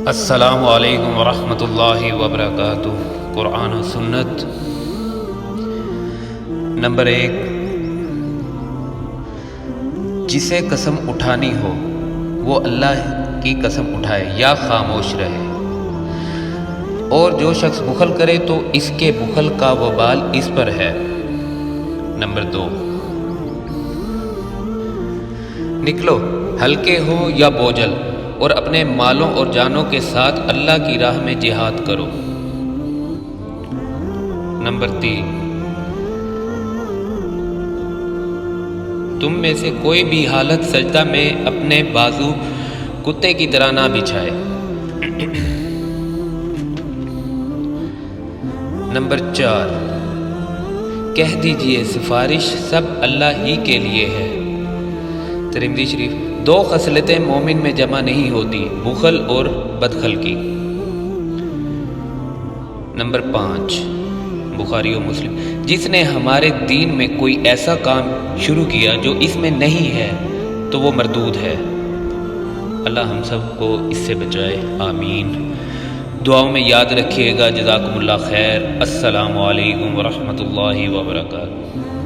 السلام علیکم ورحمۃ اللہ وبرکاتہ۔ قرآن و سنت۔ نمبر 1، جسے قسم اٹھانی ہو وہ اللہ کی قسم اٹھائے یا خاموش رہے، اور جو شخص بخل کرے تو اس کے بخل کا وبال اس پر ہے۔ نمبر 2، نکلو ہلکے ہو یا بوجھل، اور اپنے مالوں اور جانوں کے ساتھ اللہ کی راہ میں جہاد کرو۔ نمبر 3، تم میں سے کوئی بھی حالت سجدہ میں اپنے بازو کتے کی طرح نہ بچھائے۔ نمبر 4، کہہ دیجئے سفارش سب اللہ ہی کے لیے ہے۔ ترمذی شریف۔ 2 خصلتیں مومن میں جمع نہیں ہوتی، بخل اور بدخلقی۔ نمبر 5، بخاری و مسلم، جس نے ہمارے دین میں کوئی ایسا کام شروع کیا جو اس میں نہیں ہے تو وہ مردود ہے۔ اللہ ہم سب کو اس سے بچائے، آمین۔ دعاؤں میں یاد رکھیے گا۔ جزاکم اللہ خیر۔ السلام علیکم ورحمۃ اللہ وبرکاتہ۔